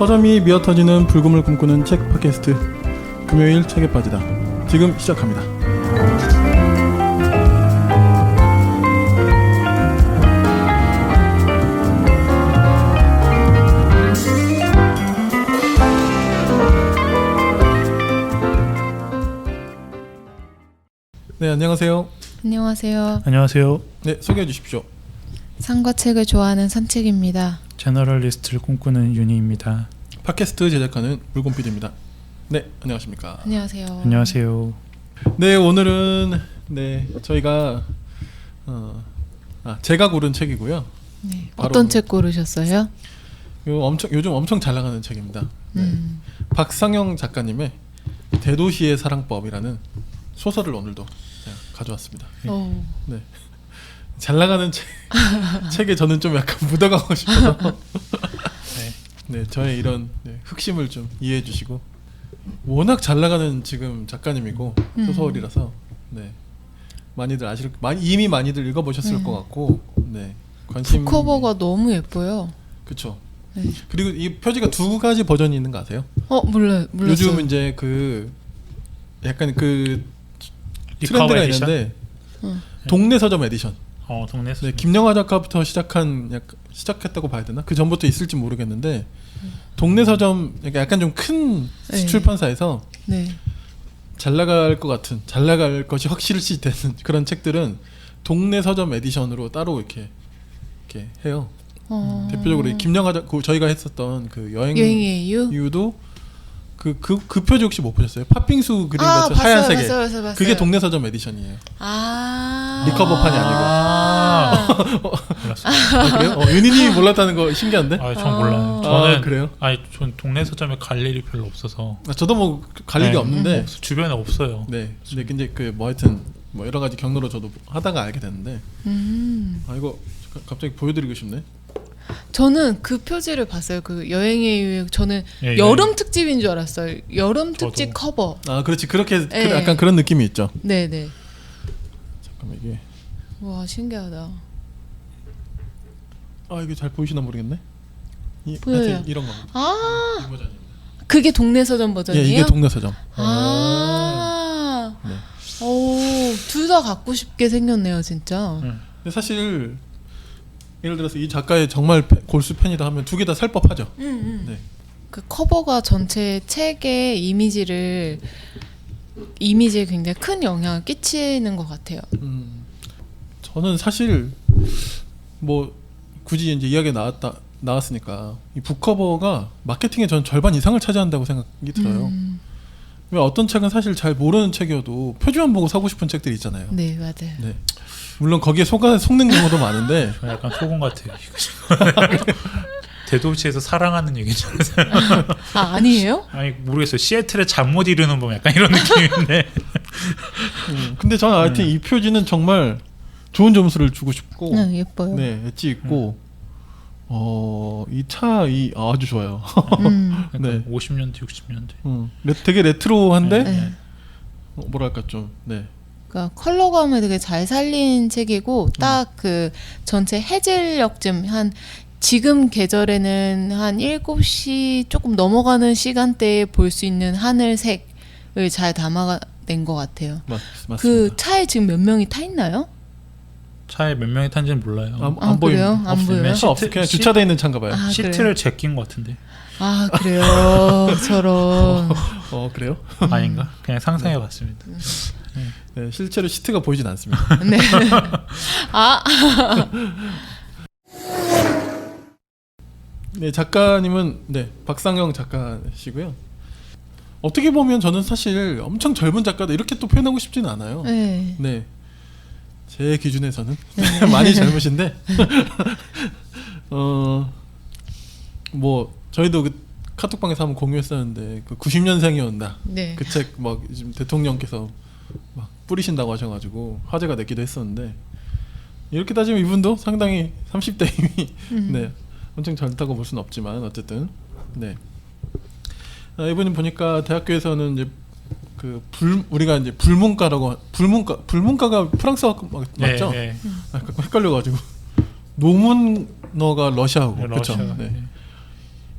서점이 미어터지는 불금을 꿈꾸는 책 팟캐스트 금요일 책에 빠지다 지금 시작합니다. 네, 안녕하세요. 안녕하세요. 안녕하세요. 네, 소개해 주십시오. 산과 책을 좋아하는 산책입니다. 제너럴리스트를 꿈꾸는 윤희입니다. 팟캐스트 제작하는 물곰 PD입니다. 네, 안녕하십니까. 안녕하세요. 안녕하세요. 네, 오늘은 저희가 제가 고른 책이고요. 네, 바로 어떤 책 고르셨어요? 요즘 엄청 잘 나가는 책입니다. 네. 박상영 작가님의 대도시의 사랑법이라는 소설을 오늘도 제가 가져왔습니다. 네. 잘 나가는 책에 저는 좀 약간 묻어가고 싶어서 네, 저의 이런 흑심을 좀 이해해 주시고, 워낙 잘 나가는 지금 작가님이고 소설이라서 이미 많이들 읽어보셨을 것 같고, 관심. 북커버가 너무 예뻐요. 그렇죠. 네. 그리고 이 표지가 두 가지 버전이 있는 거 아세요? 몰랐어요. 요즘 이제 약간 트렌드가 있는데 동네 서점 에디션. 동네 서점. 김영하 작가부터 시작했다고 봐야 되나? 그 전부터 있을지 모르겠는데 동네 서점 약간 좀 큰 출판사에서 잘 나갈 것 같은, 잘 나갈 것이 확실시 되는 그런 책들은 동네 서점 에디션으로 따로 이렇게 해요. 대표적으로 김영하 저희가 했었던 그 여행의 이유도 그 표지 혹시 못 보셨어요? 팥빙수 그린 것처럼 하얀색에. 봤어요. 그게 동네 서점 에디션이에요. 리커버판이 아니고. 그래요? 윤희님이 몰랐다는 거 신기한데? 전 몰라요. 저는 그래요? 전 동네 서점에 갈 일이 별로 없어서. 저도 뭐 갈 일이 없는데 주변에 없어요. 네. 근데 이제 하여튼 여러 가지 경로로 저도 하다가 알게 됐는데. 이거 갑자기 보여드리고 싶네. 저는 그 표지를 봤어요. 그 여행의 이유. 저는 여름 특집인 줄 알았어요. 여름 특집 커버. 그렇지. 그렇게 약간 그런 느낌이 있죠. 네네. 잠깐만 이게. 와, 신기하다. 이게 잘 보이시나 모르겠네. 보여요. 이런 거. 이 버전입니다. 그게 동네 서점 버전이에요? 이게 동네 서점. 네. 오, 둘 다 갖고 싶게 생겼네요, 진짜. 근데 사실 예를 들어서 이 작가의 정말 골수 팬이다 하면 두 개 다 살 법하죠. 네. 그 커버가 전체 책의 이미지에 굉장히 큰 영향을 끼치는 것 같아요. 저는 사실 뭐 굳이 이제 이야기가 나왔으니까 이 북커버가 마케팅의 전 절반 이상을 차지한다고 생각이 들어요. 왜 어떤 책은 사실 잘 모르는 책이어도 표지만 보고 사고 싶은 책들이 있잖아요. 네, 맞아요. 네. 물론 거기에 속는 경우도 많은데 약간 속은 같아요. 대도시에서 사랑하는 얘기잖아요. 아니에요? 모르겠어요. 시애틀에 잠 못 이루는 법 약간 이런 느낌인데. 근데 저는 하여튼 이 표지는 정말 좋은 점수를 주고 싶고, 예뻐요. 네, 엣지 있고, 이 차 아주 좋아요. 네, 50년대, 60년대. 되게 레트로한데 뭐랄까 좀 그러니까 컬러감을 되게 잘 살린 책이고, 딱 그 전체 해질녘쯤 지금 계절에는 한 7시 조금 넘어가는 시간대에 볼 수 있는 하늘색을 잘 담아낸 것 같아요. 맞습니다. 그 차에 지금 몇 명이 타 있나요? 차에 몇 명이 탄지는 몰라요. 안 그래요? 안 보여요? 그냥 주차되어 있는 차인가 봐요. 시트를 제낀 것 같은데. 그래요? 저런. 그래요? 아닌가? 그냥 상상해봤습니다. 네, 실제로 시트가 보이진 않습니다. 네. 네, 작가님은 박상영 작가시고요. 어떻게 보면 저는 사실 엄청 젊은 작가다 이렇게 또 표현하고 싶지는 않아요. 네. 제 기준에서는 많이 젊으신데 뭐 저희도 그 카톡방에서 한번 공유했었는데 그 90년생이었나 그 책 막 지금 대통령께서 막 뿌리신다고 하셔가지고 화제가 됐기도 했었는데, 이렇게 따지면 이분도 상당히 30대임이 엄청 젊다고 볼 수는 없지만 어쨌든 이분은 보니까 대학교에서는 이제 우리가 이제 불문과가 프랑스어 맞죠? 가끔 헷갈려가지고 노문어가 러시아어고 그렇죠.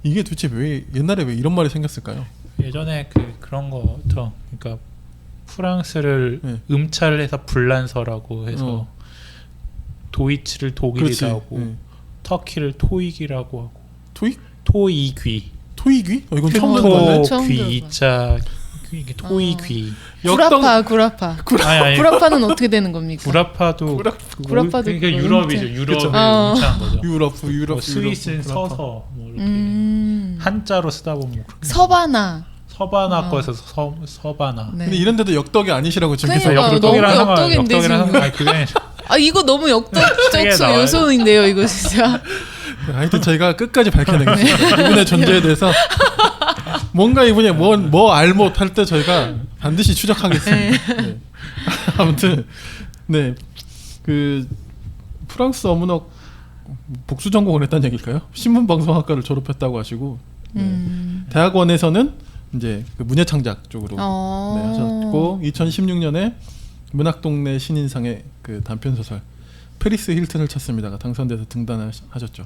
이게 도대체 왜 옛날에 왜 이런 말이 생겼을까요? 예전에 그런 거죠. 그러니까 프랑스를 네. 음차를 해서 불란서라고 해서 도이치를 독일이라고 그렇지. 하고 네. 터키를 토익이라고 하고 토익? 토이귀 토익이? 이건 처음 듣는 건데. 처음 들어봐요. 토귀자 이게 토이귀 구라파. 아니 구라파는 어떻게 되는 겁니까? 구라파도 구라파도 그러니까 그거 유럽이죠. 음차. 유럽을 그쵸. 음차한 거죠. 유럽 뭐 스위스는 구라파. 서서 뭐 이렇게 한자로 쓰다 보면 뭐 그렇게 서바나. 서바나 거에서 서바나. 네. 근데 이런 데도 역덕이 아니시라고 지금 계속 그러니까요. 역덕. 너무 역덕이랑 역덕인데, 지금. 아니 그게 아 이거 너무 역덕적 책에 나와요. 요소인데요, 이거 진짜. 하여튼 저희가 끝까지 밝혀내겠습니다. 이분의 존재에 대해서 뭔가 이분이 뭐 알못 할 때 저희가 반드시 추적하겠습니다. 네. 아무튼 네, 그 프랑스 어문학 복수 전공을 했다는 얘기일까요? 신문방송학과를 졸업했다고 하시고 대학원에서는 이제 그 문예창작 쪽으로 네, 하셨고 2016년에 문학동네 신인상의 그 단편 소설 페리스 힐튼을 찾습니다가 당선돼서 등단하셨죠.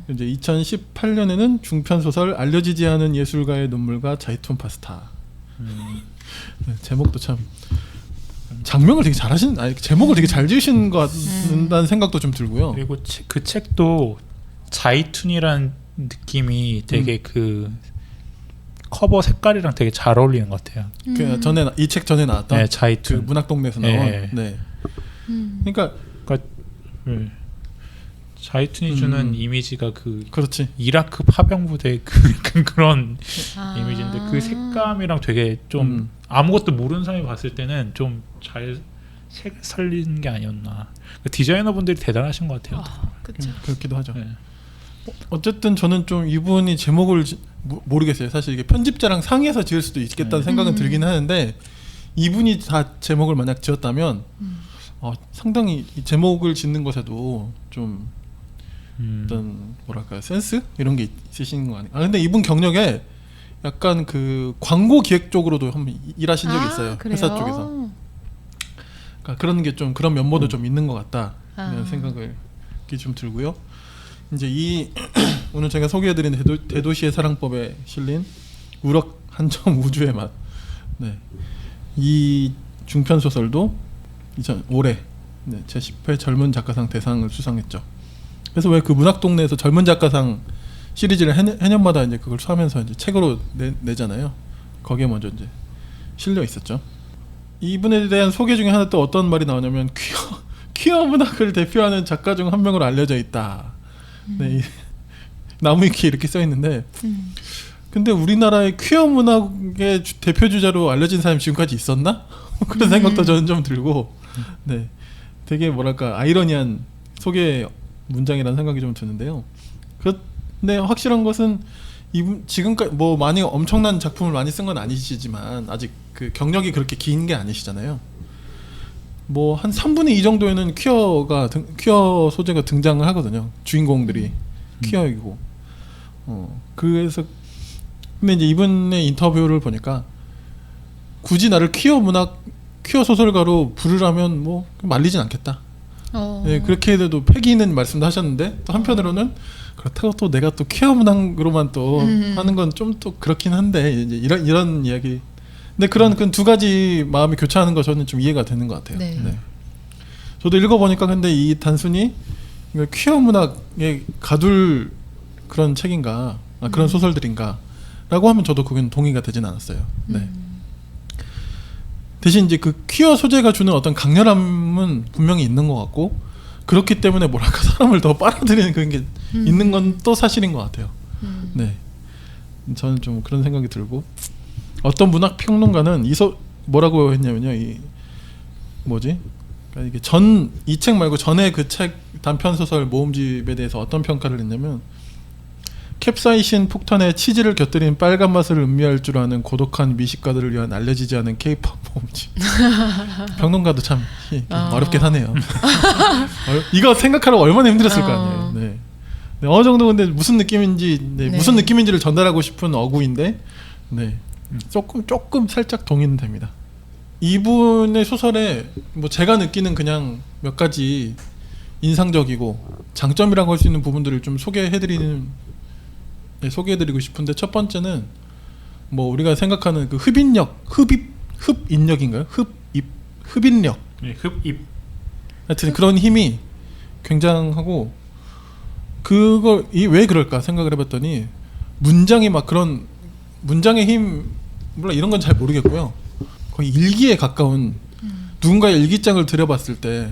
이제 2018년에는 중편 소설 알려지지 않은 예술가의 눈물과 자이툰 파스타. 네, 제목도 참 장명을 되게 잘하신, 아니 제목을 되게 잘 지으신 것 같다는 생각도 좀 들고요. 그리고 그 책도 자이툰이란 느낌이 되게 그 커버 색깔이랑 되게 잘 어울리는 것 같아요. 그 전에 이 책 전에 나왔던 네, 그 자이툰. 문학동네에서 나온. 네. 네. 그러니까 네. 자이툰이 주는 이미지가 그 그렇지. 이라크 파병 부대 그 그런 아. 이미지인데 그 색감이랑 되게 좀 아무것도 모르는 사람이 봤을 때는 좀 잘 살리는 게 아니었나. 그 디자이너분들이 대단하신 것 같아요. 그렇죠. 그렇기도 하죠. 네. 어쨌든 저는 좀 이분이 제목을 모르겠어요. 사실 이게 편집자랑 상의해서 지을 수도 있겠다는 생각은 들긴 하는데 이분이 다 제목을 만약 지었다면 상당히 이 제목을 짓는 것에도 좀 어떤 뭐랄까요 센스 이런 게 있으신 거 아니에요? 근데 이분 경력에 약간 그 광고 기획 쪽으로도 한번 일하신 적이 있어요. 그래요? 회사 쪽에서. 그러니까 그런 게 좀 그런 면모도 좀 있는 것 같다 이런 생각을 좀 들고요. 이제 이 오늘 제가 소개해드린 대도시의 사랑법에 실린 우럭 한 점 우주의 맛. 네. 이 중편 소설도 올해 제10회 젊은 작가상 대상을 수상했죠. 그래서 왜 그 문학동네에서 젊은 작가상 시리즈를 해년마다 이제 그걸 수하면서 이제 책으로 내잖아요. 거기에 먼저 이제 실려 있었죠. 이분에 대한 소개 중에 하나 또 어떤 말이 나오냐면 퀴어 문학을 대표하는 작가 중 한 명으로 알려져 있다. 네, 나무위키에 이렇게 써 있는데, 근데 우리나라의 퀴어 문학의 대표 주자로 알려진 사람이 지금까지 있었나? 그런 생각도 저는 좀 들고, 네, 되게 뭐랄까 아이러니한 소개 문장이라는 생각이 좀 드는데요. 근데 확실한 것은 이분 지금까지 뭐 많이 엄청난 작품을 많이 쓴 건 아니시지만 아직 그 경력이 그렇게 긴 게 아니시잖아요. 뭐 한 3분의 2 정도에는 퀴어 소재가 등장을 하거든요. 주인공들이 퀴어이고. 그래서 근데 이제 이분의 인터뷰를 보니까 굳이 나를 퀴어 소설가로 부르라면 뭐 말리진 않겠다. 네, 그렇게 해도 패기 있는 말씀도 하셨는데 또 한편으로는 그렇다고 또 내가 또 퀴어 문학으로만 또 하는 건 좀 또 그렇긴 한데 이제 이런 이야기. 근데 그런 그 두 가지 마음이 교차하는 거 저는 좀 이해가 되는 것 같아요. 네. 네. 저도 읽어보니까 근데 이 단순히 퀴어 문학에 가둘 그런 책인가, 그런 소설들인가라고 하면 저도 그건 동의가 되진 않았어요. 네. 대신 이제 그 퀴어 소재가 주는 어떤 강렬함은 분명히 있는 것 같고 그렇기 때문에 뭐랄까 사람을 더 빨아들이는 그런 게 있는 건 또 사실인 것 같아요. 네, 저는 좀 그런 생각이 들고 어떤 문학 평론가는 뭐라고 했냐면요, 이 뭐지? 그러니까 이게 이 책 말고 전에 그 책 단편 소설 모음집에 대해서 어떤 평가를 했냐면 캡사이신 폭탄에 치즈를 곁들인 빨간 맛을 음미할 줄 아는 고독한 미식가들을 위한 알려지지 않은 K-pop 모음집. 평론가도 참 어렵긴 하네요. 이거 생각하러 얼마나 힘들었을 거 아니에요. 네. 네, 어느 정도 근데 무슨 느낌인지 무슨 느낌인지를 전달하고 싶은 어구인데 네. 조금 살짝 동의는 됩니다. 이분의 소설에 뭐 제가 느끼는 그냥 몇 가지 인상적이고 장점이라고 할 수 있는 부분들을 좀 소개해드리는 소개해드리고 싶은데 첫 번째는 뭐 우리가 생각하는 그 흡인력인가요? 흡인력. 네, 흡입. 하여튼 그런 힘이 굉장하고 그걸 왜 그럴까 생각을 해봤더니 문장이 막 그런 문장의 힘 물론 이런 건 잘 모르겠고요. 거의 일기에 가까운 누군가의 일기장을 들여봤을 때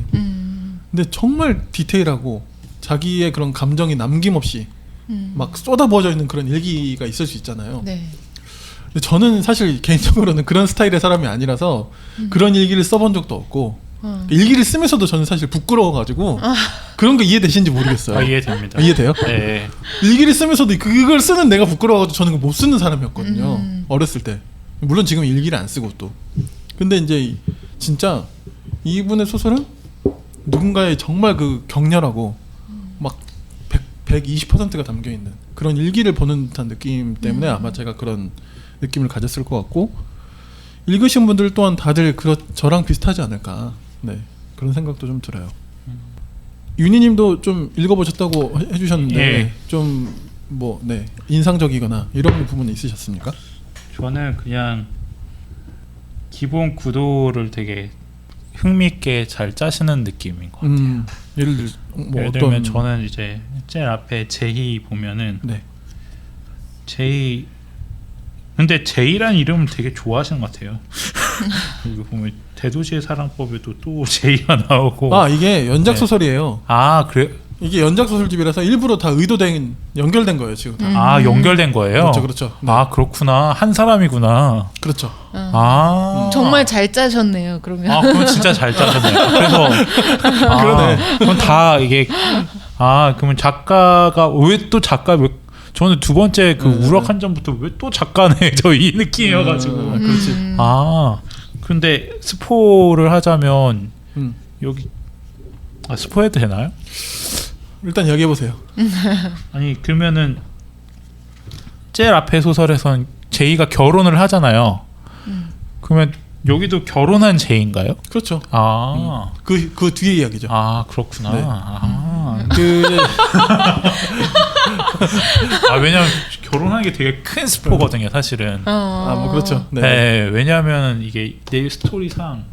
근데 정말 디테일하고 자기의 그런 감정이 남김없이 막 쏟아부어져 있는 그런 일기가 있을 수 있잖아요. 네. 근데 저는 사실 개인적으로는 그런 스타일의 사람이 아니라서 그런 일기를 써본 적도 없고 일기를 쓰면서도 저는 사실 부끄러워가지고 그런 거 이해되시는지 모르겠어요. 아, 이해됩니다. 이해돼요? 네. 일기를 쓰면서도 그걸 쓰는 내가 부끄러워가지고 저는 그거 못 쓰는 사람이었거든요. 어렸을 때. 물론 지금 일기를 안 쓰고 또. 근데 이제 진짜 이분의 소설은 누군가의 정말 그 격렬하고 막 120%가 담겨있는 그런 일기를 보는 듯한 느낌 때문에 아마 제가 그런 느낌을 가졌을 것 같고 읽으신 분들 또한 다들 저랑 비슷하지 않을까 네 그런 생각도 좀 들어요. 윤희님도 좀 읽어보셨다고 해주셨는데 예. 좀 뭐 네 인상적이거나 이런 부분이 있으셨습니까? 저는 그냥 기본 구도를 되게 흥미있게 잘 짜시는 느낌인 것 같아요. 예를 예를 들면 저는 이제 제일 앞에 제희 보면은 네. 제희 근데 제이라는 이름을 되게 좋아하시는 것 같아요. 이거 보면 대도시의 사랑법에도 또 제이가 나오고 이게 연작 소설이에요. 아 그래? 이게 연작 소설집이라서 일부러 다 의도된 연결된 거예요 지금 다. 아 연결된 거예요? 그렇죠. 네. 아 그렇구나 한 사람이구나. 그렇죠. 정말 잘 짜셨네요. 그러면. 아 그건 진짜 잘 짜셨네요. 그래서 그러네. 그럼 다 이게 그러면 작가가 왜 저는 두 번째 그 우럭 한 점부터 왜 또 작가네 저 이 느낌이어가지고 그렇지. 근데 스포를 하자면 여기 스포해도 되나요? 일단 얘기해 보세요. 아니 그러면은 제일 앞에 소설에선 제이가 결혼을 하잖아요. 그러면 여기도 결혼한 제이인가요? 그렇죠. 그 뒤에 이야기죠. 아 그렇구나. 네. 왜냐면 결혼하는 게 되게 큰 스포거든요, 사실은. 뭐 그렇죠. 네. 네, 왜냐하면 이게 내 스토리상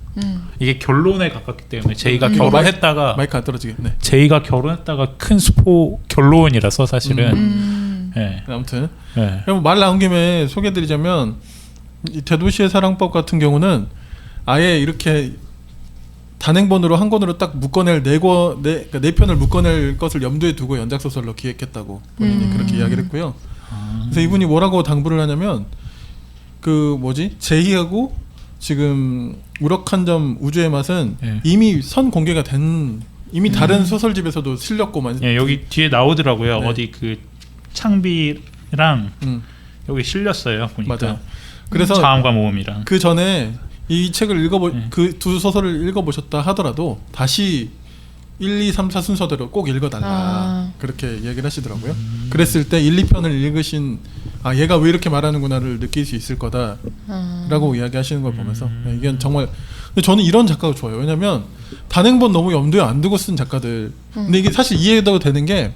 이게 결론에 가깝기 때문에 제이가 결혼했다가 마이크 안 떨어지게. 네. 제이가 결혼했다가 큰 스포 결론이라서 사실은. 네. 아무튼 네. 그럼 말 나온 김에 소개해드리자면 이 대도시의 사랑법 같은 경우는 아예 이렇게 단행본으로 한 권으로 딱 묶어낼 그러니까 네 편을 묶어낼 것을 염두에 두고 연작 소설로 기획했다고 본인이 그렇게 이야기를 했고요. 그래서 이분이 뭐라고 당부를 하냐면 제희하고 지금 우럭 한 점 우주의 맛은 이미 선 공개가 된 이미 다른 소설집에서도 실렸고만. 여기 뒤에 나오더라고요. 네. 어디 그 창비랑 여기 실렸어요. 보니까. 맞아요. 그래서 자음과 모음이랑. 그 전에 이 책을 그 두 소설을 읽어보셨다 하더라도 다시 1, 2, 3, 4 순서대로 꼭 읽어달라 그렇게 얘기를 하시더라고요. 그랬을 때 1, 2편을 읽으신 얘가 왜 이렇게 말하는구나를 느낄 수 있을 거다라고 이야기하시는 걸 보면서 이게 정말 근데 저는 이런 작가가 좋아요. 왜냐면 단행본 너무 염두에 안 두고 쓴 작가들 근데 이게 사실 이해도 되는 게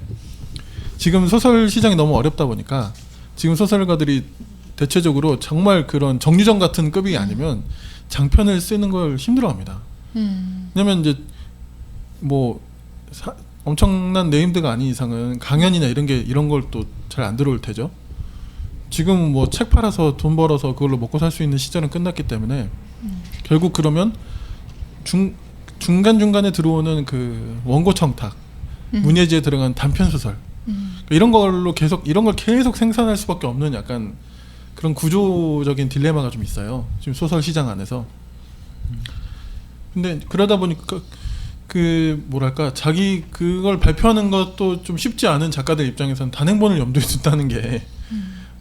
지금 소설 시장이 너무 어렵다 보니까 지금 소설가들이 대체적으로 정말 그런 정유정 같은 급이 아니면 장편을 쓰는 걸 힘들어합니다. 왜냐면 이제 엄청난 네임드가 아닌 이상은 강연이나 이런 걸 또 잘 안 들어올 테죠. 지금 책 팔아서 돈 벌어서 그걸로 먹고 살 수 있는 시절은 끝났기 때문에 결국 그러면 중간중간에 들어오는 그 원고 청탁, 문예지에 들어간 단편 소설 이런 걸 계속 생산할 수밖에 없는 약간 그런 구조적인 딜레마가 좀 있어요. 지금 소설 시장 안에서. 근데 그러다 보니까 자기 그걸 발표하는 것도 좀 쉽지 않은 작가들 입장에서는 단행본을 염두에 둔다는 게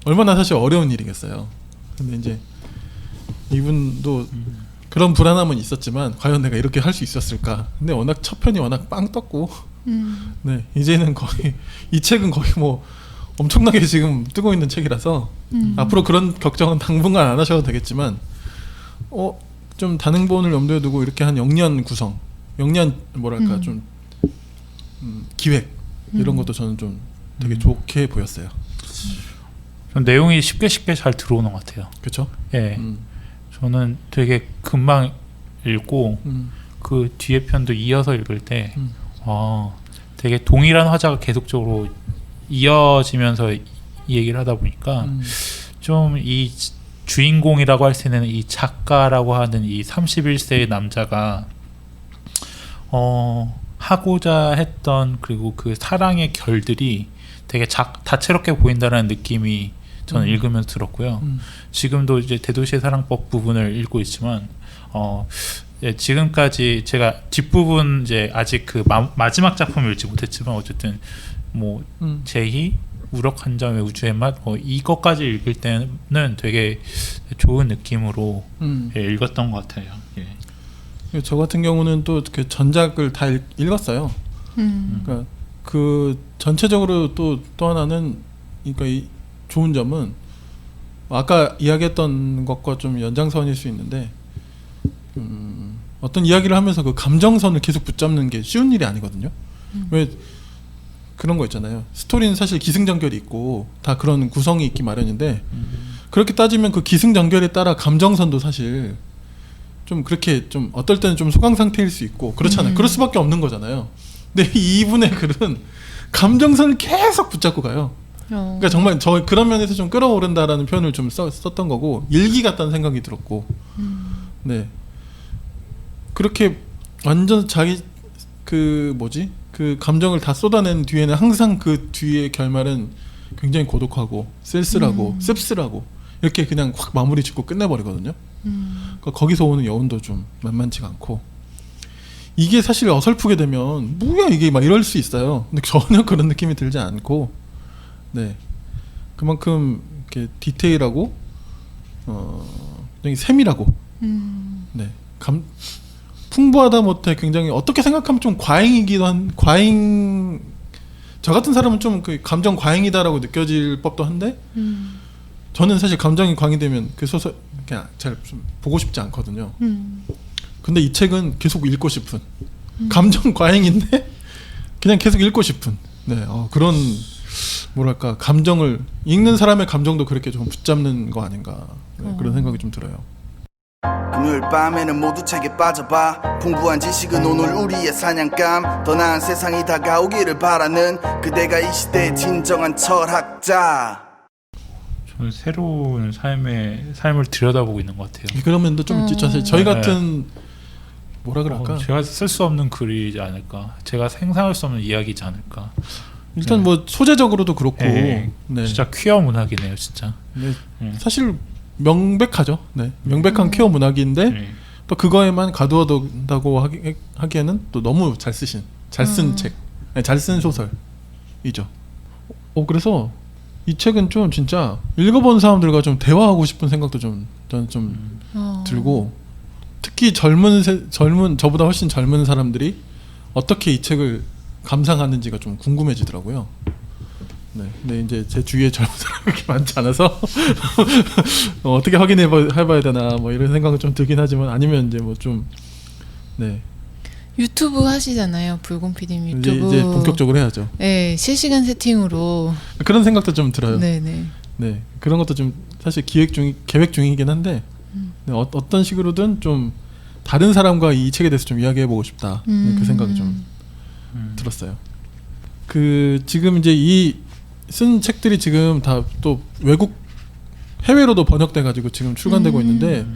얼마나 사실 어려운 일이겠어요. 근데 이제 이분도 그런 불안함은 있었지만 과연 내가 이렇게 할 수 있었을까? 근데 워낙 첫 편이 워낙 빵 떴고 네 이제는 거의 이 책은 거의 엄청나게 지금 뜨고 있는 책이라서 앞으로 그런 걱정은 당분간 안 하셔도 되겠지만 좀 단행본을 염두에 두고 이렇게 한 영리한 구성, 영리한 좀 기획 이런 것도 저는 좀 되게 좋게 보였어요. 좀 내용이 쉽게 잘 들어오는 것 같아요. 그렇죠. 예, 저는 되게 금방 읽고 그 뒤에 편도 이어서 읽을 때 되게 동일한 화자가 계속적으로 이어지면서 이 얘기를 하다 보니까 좀 이 주인공이라고 할 수 있는 이 작가라고 하는 이 31세의 남자가 하고자 했던 그리고 그 사랑의 결들이 되게 다채롭게 보인다는 느낌이 저는 읽으면서 들었고요. 지금도 이제 대도시의 사랑법 부분을 읽고 있지만 예, 지금까지 제가 뒷부분 이제 아직 그 마지막 작품을 읽지 못했지만 어쨌든 뭐 제희 우럭 한 점의 우주의 맛 이것까지 읽을 때는 되게 좋은 느낌으로 예, 읽었던 것 같아요. 예. 저 같은 경우는 또 그 전작을 다 읽었어요. 그러니까 그 전체적으로 또 하나는 그러니까 이 좋은 점은 아까 이야기했던 것과 좀 연장선일 수 있는데 어떤 이야기를 하면서 그 감정선을 계속 붙잡는 게 쉬운 일이 아니거든요. 왜 그런 거 있잖아요. 스토리는 사실 기승전결이 있고 다 그런 구성이 있기 마련인데 그렇게 따지면 그 기승전결에 따라 감정선도 사실 좀 그렇게 좀 어떨 때는 좀 소강 상태일 수 있고 그렇잖아요. 그럴 수밖에 없는 거잖아요. 근데 이분의 글은 감정선을 계속 붙잡고 가요. 그러니까 정말 저 그런 면에서 좀 끌어오른다라는 표현을 좀 썼던 거고 일기 같다는 생각이 들었고 네 그렇게 완전 자기 그 감정을 다 쏟아낸 뒤에는 항상 그 뒤의 결말은 굉장히 고독하고 쓸쓸하고 씁쓸하고 이렇게 그냥 확 마무리 짓고 끝내버리거든요. 그러니까 거기서 오는 여운도 좀 만만치가 않고 이게 사실 어설프게 되면 뭐야 이게 막 이럴 수 있어요. 근데 전혀 그런 느낌이 들지 않고 네 그만큼 이렇게 디테일하고 굉장히 세밀하고 네 풍부하다 못해 굉장히 어떻게 생각하면 좀 과잉이기도 한 저 같은 사람은 좀 그 감정 과잉이다라고 느껴질 법도 한데 저는 사실 감정이 과잉되면 그 소설 그냥 잘 좀 보고 싶지 않거든요. 근데 이 책은 계속 읽고 싶은 감정 과잉인데 그냥 계속 읽고 싶은 네 그런 뭐랄까 감정을 읽는 사람의 감정도 그렇게 좀 붙잡는 거 아닌가 네, 그런 생각이 좀 들어요. 금요일 밤에는 모두 책에 빠져봐 풍부한 지식은 오늘 우리의 사냥감 더 나은 세상이 다가오기를 바라는 그대가 이 시대의 진정한 철학자. 저는 새로운 삶을 들여다보고 있는 것 같아요. 그런 면도 좀 있죠. 사실 저희 같은 뭐라 그럴까 제가 쓸 수 없는 글이지 않을까 제가 생각할 수 없는 이야기지 않을까 일단 네. 뭐 소재적으로도 그렇고 네. 네. 진짜 퀴어 문학이네요 진짜. 네. 사실 명백하죠. 네. 명백한 퀴어 문학인데 또 그거에만 가두어둔다고 하기에는 또 너무 잘 쓴 책, 잘 쓴 소설이죠. 그래서 이 책은 좀 진짜 읽어본 사람들과 좀 대화하고 싶은 생각도 저는 좀 들고 특히 젊은 저보다 훨씬 젊은 사람들이 어떻게 이 책을 감상하는지가 좀 궁금해지더라고요. 네, 근데 이제 제 주위에 젊은 사람이 그렇게 많지 않아서 어떻게 해봐야 되나 뭐 이런 생각은 좀 들긴 하지만 아니면 이제 뭐 좀 네. 유튜브 하시잖아요, 붉은 PD님 유튜브. 이제 본격적으로 해야죠. 네, 실시간 세팅으로 그런 생각도 좀 들어요. 네네. 네, 그런 것도 좀 사실 계획 중이긴 한데 네, 어떤 식으로든 좀 다른 사람과 이 책에 대해서 좀 이야기해보고 싶다 그 생각이 좀 들었어요. 그 지금 이제 이 쓴 책들이 지금 다 또 외국 해외로도 번역돼 가지고 지금 출간되고 있는데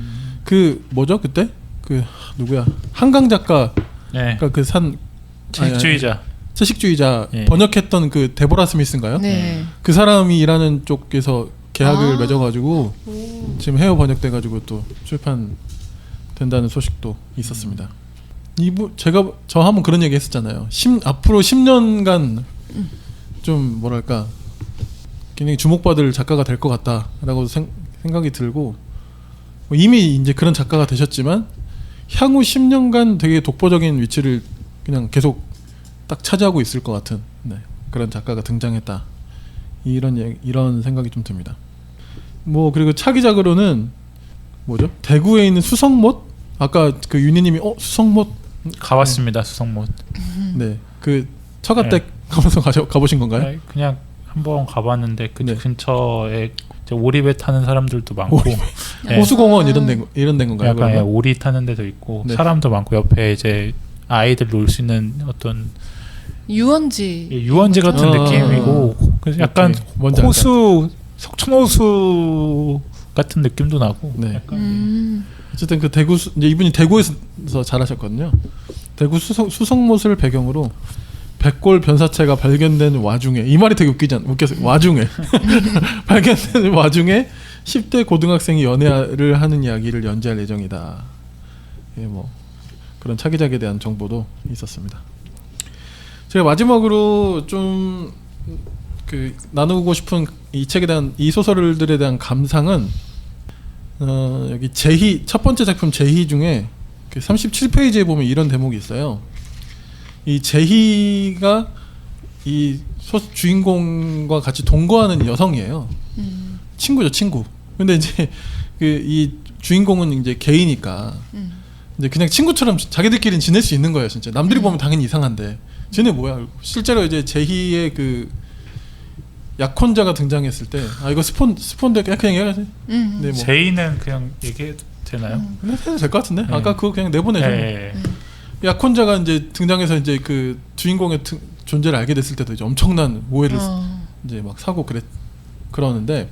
그 뭐죠 그때 그 누구야 한강 작가 네. 그러니까 그 채식주의자 네. 번역했던 그 데보라 스미스인가요? 네. 그 사람이 일하는 쪽에서 계약을 맺어가지고 지금 해외 번역돼가지고 또 출판된다는 소식도 있었습니다. 저 한번 그런 얘기 했었잖아요. 앞으로 10년간 좀 뭐랄까 굉장히 주목받을 작가가 될 것 같다라고 생각이 들고 이미 이제 그런 작가가 되셨지만 향후 10년간 되게 독보적인 위치를 그냥 계속 딱 차지하고 있을 것 같은 네, 그런 작가가 등장했다. 이런 생각이 좀 듭니다. 뭐 그리고 차기작으로는 뭐죠? 대구에 있는 수성못 아까 그 윤희님이 수성못 가봤습니다. 수성못. 네, 그 처가댁 가면서 가보신 건가요? 그냥 한번 가봤는데 그 네. 근처에 이제 오리배 타는 사람들도 많고 네. 호수공원 이런 된 건가요? 약간 그러면? 오리 타는 데도 있고 네. 사람도 많고 옆에 이제 아이들 놀 수 있는 어떤 유원지. 유원지 같은 느낌이고 그래서 약간 오케이. 뭔지 호수 석촌호수 같은 느낌도 나고 네. 약간 어쨌든 그 대구 이제 이분이 대구에서 잘하셨거든요. 대구 수성못을 배경으로 백골 변사체가 발견된 와중에 이 말이 되게 웃겨서 와중에 발견된 와중에 10대 고등학생이 연애를 하는 이야기를 연재할 예정이다. 예, 뭐 그런 차기작에 대한 정보도 있었습니다. 제가 마지막으로 좀 그 나누고 싶은 이 책에 대한 이 소설들에 대한 감상은 여기 제희 첫 번째 작품 제희 중에 그 37페이지에 보면 이런 대목이 있어요. 이 제희가 이 주인공과 같이 동거하는 여성이에요. 친구죠, 친구. 근데 이제 그 이 주인공은 이제 게이니까 이제 그냥 친구처럼 자기들끼리는 지낼 수 있는 거예요, 진짜. 남들이 보면 당연히 이상한데. 쟤네 뭐야? 실제로 이제 제희의 그 약혼자가 등장했을 때, 아 이거 스폰데 그냥 해야지. 네, 뭐. 제이는 그냥 얘기해도 되나요? 그냥 해도 될 것 같은데. 아까 그거 그냥 내보내죠. 네. 약혼자가 이제 등장해서 이제 그 주인공의 존재를 알게 됐을 때도 이제 엄청난 오해를 이제 막 사고 그러는데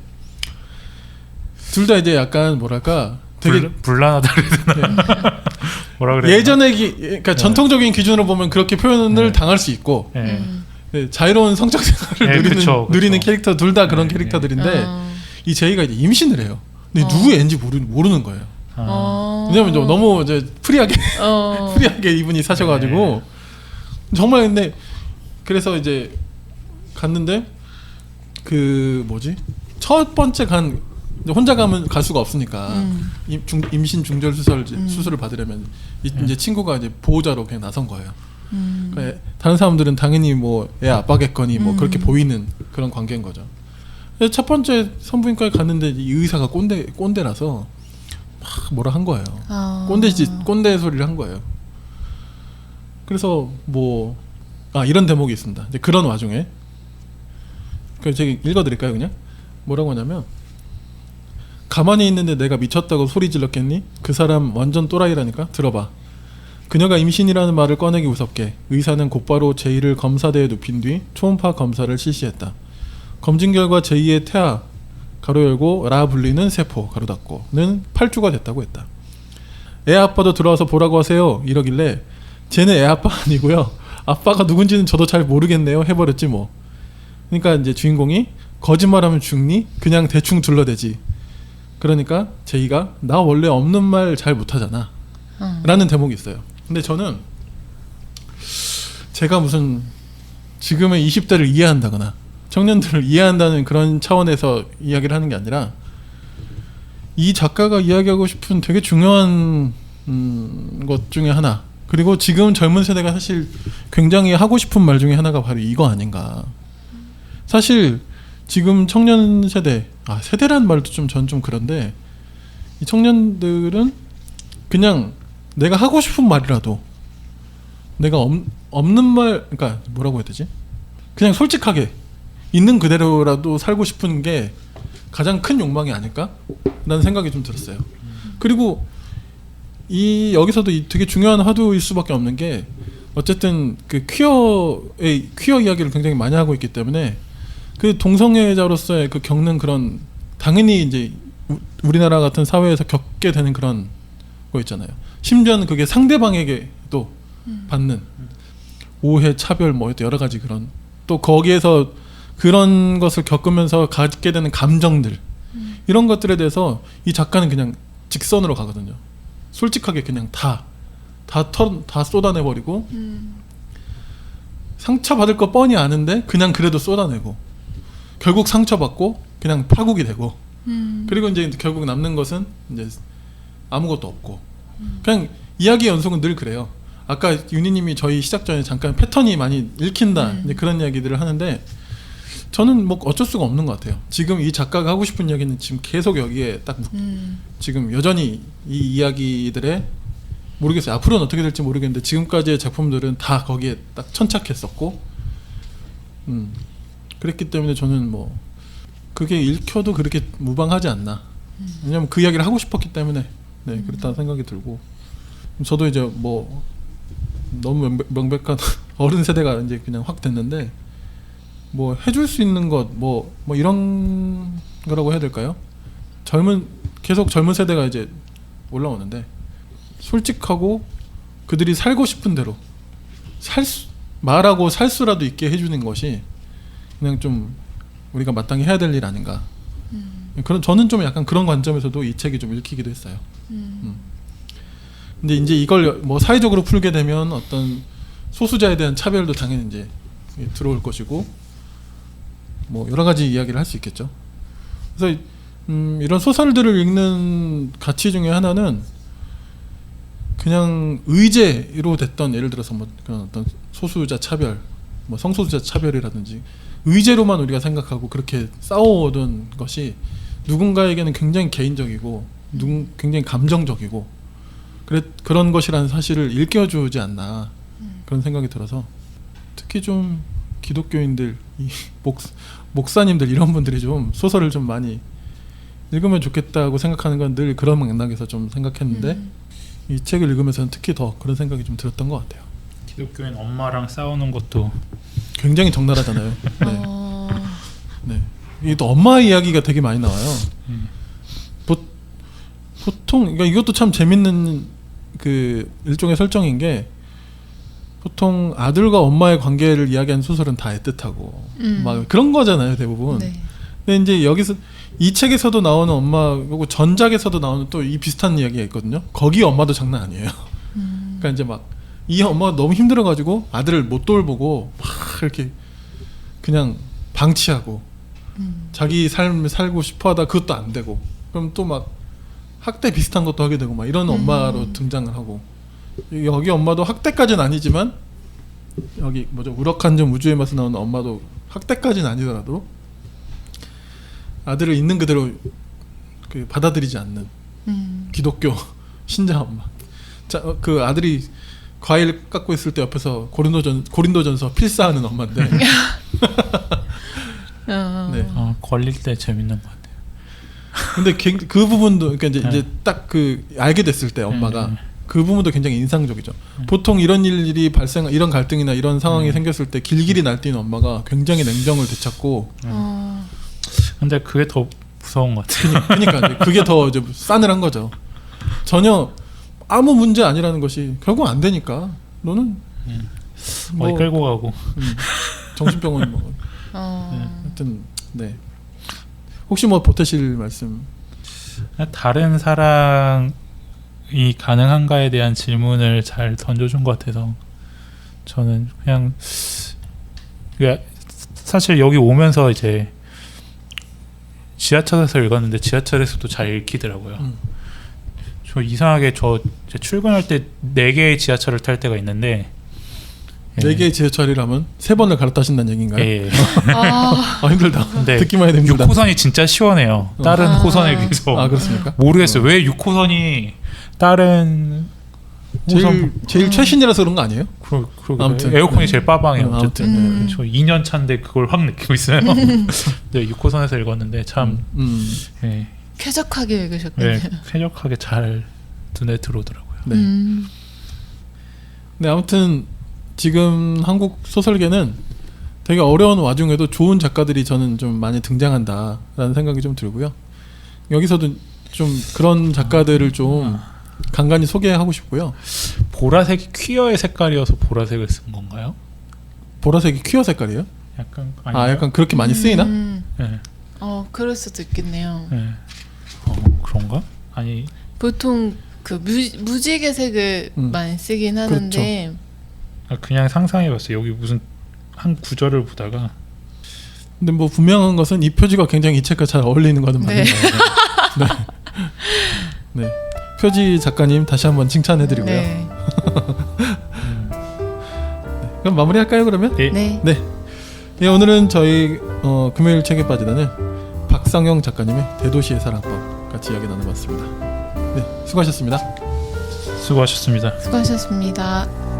둘 다 이제 약간 뭐랄까 되게 불란하다 그래야 되나? 뭐라 그래야 예전의 그러니까 전통적인 기준으로 보면 그렇게 표현을 당할 수 있고 네, 자유로운 성적 생활을 누리는 캐릭터 둘 다 그런 캐릭터들인데 이 제이가 이제 임신을 해요. 근데 누구 애인지 모르는 거예요. 왜냐면 너무 이제 프리하게 이분이 사셔가지고 정말 근데 그래서 이제 갔는데 그 뭐지 첫 번째 혼자 가면 갈 수가 없으니까 임신 중절 수술을 받으려면 이제 친구가 이제 보호자로 그냥 나선 거예요. 그러니까 다른 사람들은 당연히 뭐 애 아빠겠거니 뭐 그렇게 보이는 그런 관계인 거죠. 첫 번째 산부인과에 갔는데 이 의사가 꼰대라서 막 뭐라 한 거예요. 꼰대 소리를 한 거예요. 그래서 뭐 이런 대목이 있습니다. 이제 그런 와중에 제가 읽어드릴까요, 그냥? 뭐라고 하냐면 가만히 있는데 내가 미쳤다고 소리 질렀겠니? 그 사람 완전 또라이라니까. 들어봐. 그녀가 임신이라는 말을 꺼내기 무섭게 의사는 곧바로 제이를 검사대에 눕힌 뒤 초음파 검사를 실시했다. 검진 결과 제이의 태아 가로 열고 라 불리는 세포 가로 닫고는 8주가 됐다고 했다. 애 아빠도 들어와서 보라고 하세요. 이러길래 쟤는 애 아빠 아니고요. 아빠가 누군지는 저도 잘 모르겠네요. 해버렸지 뭐. 그러니까 이제 주인공이 거짓말하면 죽니? 그냥 대충 둘러대지. 그러니까 제이가 나 원래 없는 말 잘 못하잖아. 라는 대목이 있어요. 근데 저는 제가 무슨 지금의 20대를 이해한다거나 청년들을 이해한다는 그런 차원에서 이야기를 하는 게 아니라 이 작가가 이야기하고 싶은 되게 중요한 것 중에 하나, 그리고 지금 젊은 세대가 사실 굉장히 하고 싶은 말 중에 하나가 바로 이거 아닌가. 사실 지금 청년 세대, 세대라는 말도 전 좀 그런데 이 청년들은 그냥 내가 하고 싶은 말이라도 내가 없는 말, 그러니까 뭐라고 해야 되지? 그냥 솔직하게 있는 그대로라도 살고 싶은 게 가장 큰 욕망이 아닐까라는 생각이 좀 들었어요. 그리고 여기서도 되게 중요한 화두일 수밖에 없는 게 어쨌든 그 퀴어 이야기를 굉장히 많이 하고 있기 때문에 그 동성애자로서의 그 겪는 그런, 당연히 이제 우리나라 같은 사회에서 겪게 되는 그런 거 있잖아요. 심지어는 그게 상대방에게도 받는 오해, 차별, 뭐 여러 가지 그런, 또 거기에서 그런 것을 겪으면서 갖게 되는 감정들, 이런 것들에 대해서 이 작가는 그냥 직선으로 가거든요. 솔직하게 그냥 다 쏟아내버리고 상처받을 거 뻔히 아는데 그냥 그래도 쏟아내고 결국 상처받고 그냥 파국이 되고 그리고 이제 결국 남는 것은 이제 아무것도 없고, 그냥 이야기 연속은 늘 그래요. 아까 윤희님이 저희 시작 전에 잠깐 패턴이 많이 읽힌다 이제 그런 이야기들을 하는데 저는 뭐 어쩔 수가 없는 것 같아요. 지금 이 작가가 하고 싶은 이야기는 지금 계속 여기에 딱 지금 여전히 이 이야기들에, 모르겠어요. 앞으로는 어떻게 될지 모르겠는데 지금까지의 작품들은 다 거기에 딱 천착했었고, 그랬기 때문에 저는 뭐 그게 읽혀도 그렇게 무방하지 않나. 왜냐면 그 이야기를 하고 싶었기 때문에 네, 그렇다는 생각이 들고 저도 이제 뭐 너무 명백한 어른 세대가 이제 그냥 확 됐는데 뭐 해줄 수 있는 것 뭐 이런 거라고 해야 될까요? 계속 젊은 세대가 이제 올라오는데 솔직하고 그들이 살고 싶은 대로 말하고 살 수라도 있게 해주는 것이 그냥 좀 우리가 마땅히 해야 될 일 아닌가. 저는 좀 약간 그런 관점에서도 이 책이 좀 읽히기도 했어요. 근데 이제 이걸 뭐 사회적으로 풀게 되면 어떤 소수자에 대한 차별도 당연히 이제 들어올 것이고 뭐 여러 가지 이야기를 할 수 있겠죠. 그래서 이런 소설들을 읽는 가치 중에 하나는 그냥 의제로 됐던 예를 들어서 뭐 그런 어떤 소수자 차별, 뭐 성소수자 차별이라든지 의제로만 우리가 생각하고 그렇게 싸워오던 것이 누군가에게는 굉장히 개인적이고 굉장히 감정적이고 그런 것이라는 사실을 일깨워주지 않나 그런 생각이 들어서 특히 좀 기독교인들, 목사님들 이런 분들이 좀 소설을 좀 많이 읽으면 좋겠다고 생각하는 건 늘 그런 맥락에서 좀 생각했는데 이 책을 읽으면서는 특히 더 그런 생각이 좀 들었던 것 같아요. 기독교인 엄마랑 싸우는 것도 굉장히 적나라하잖아요. 네. 네. 이게 또 엄마 이야기가 되게 많이 나와요. 보통 그러니까 이것도 참 재밌는 그 일종의 설정인 게 보통 아들과 엄마의 관계를 이야기하는 소설은 다 애틋하고 막 그런 거잖아요 대부분. 네. 근데 이제 여기서 이 책에서도 나오는 엄마 그리고 전작에서도 나오는 또 이 비슷한 이야기가 있거든요. 거기 엄마도 장난 아니에요. 그러니까 이제 막 이 엄마가 너무 힘들어가지고 아들을 못 돌보고 막 이렇게 그냥 방치하고 자기 삶을 살고 싶어하다 그것도 안 되고 그럼 또 막 학대 비슷한 것도 하게 되고 막 이런 엄마로 등장을 하고 여기 엄마도 학대까지는 아니지만 여기 뭐죠 우럭한 점 우주의 맛에 나오는 엄마도 학대까지는 아니더라도 아들을 있는 그대로 그 받아들이지 않는 기독교 신자 엄마. 자, 그 아들이 과일 깎고 있을 때 옆에서 고린도전서 필사하는 엄마인데. 네. 걸릴 때 재밌는 것 같아요. 근데 그 부분도 그러니까 이제 딱 그 알게 됐을 때 엄마가 그 부분도 굉장히 인상적이죠. 보통 이런 일이 이런 갈등이나 이런 상황이 생겼을 때 길길이 날뛰는 엄마가 굉장히 냉정을 되찾고. 근데 그게 더 무서운 것 같아요. 그러니까 그게 더 이제 싸늘한 거죠. 전혀 아무 문제 아니라는 것이 결국 안 되니까 너는 뭐, 어디 끌고 가고 정신병원 뭐. 하여튼 네. 혹시 뭐 보태실 말씀? 다른 사랑이 가능한가에 대한 질문을 잘 던져준 것 같아서 저는 그냥 사실 여기 오면서 이제 지하철에서 읽었는데 지하철에서도 잘 읽히더라고요. 저 이상하게 이제 출근할 때 4개의 지하철을 탈 때가 있는데 4개의 지하철이라면 3번을 갈아타신다는 얘기인가요? 예. 힘들다. 근데 듣기만 해도 힘들다. 6호선이 진짜 시원해요. 다른 호선에 비해서. 그렇습니까? 모르겠어요. 왜 6호선이 다른 제일 최신이라서 그런 거 아니에요? 아무튼 에어컨이 제일 빠방해요. 어쨌든 아무튼 저 2년 차인데 그걸 확 느끼고 있어요. 네, 6호선에서 읽었는데 참 예, 쾌적하게 읽으셨겠네요. 네, 쾌적하게 잘 눈에 들어오더라고요. 네. 네, 아무튼 지금 한국 소설계는 되게 어려운 와중에도 좋은 작가들이 저는 좀 많이 등장한다라는 생각이 좀 들고요. 여기서도 좀 그런 작가들을 좀 간간히 소개하고 싶고요. 보라색이 퀴어의 색깔이어서 보라색을 쓴 건가요? 보라색이 퀴어 색깔이에요? 약간 약간 그렇게 많이 쓰이나? 네. 그럴 수도 있겠네요. 네. 그런가? 아니 보통 그 무지개색을 많이 쓰긴 하는데 그냥 상상해봤어요. 여기 무슨 한 구절을 보다가 근데 뭐 분명한 것은 이 표지가 굉장히 이 책과 잘 어울리는 거는 맞는 거예요. 네. 표지 작가님 다시 한번 칭찬해드리고요. 네. 그럼 마무리할까요 그러면? 네. 네, 오늘은 저희 금요일 책에 빠지다는 박상영 작가님의 대도시의 사랑법 같이 이야기 나눠봤습니다. 네, 수고하셨습니다. 수고하셨습니다. 수고하셨습니다.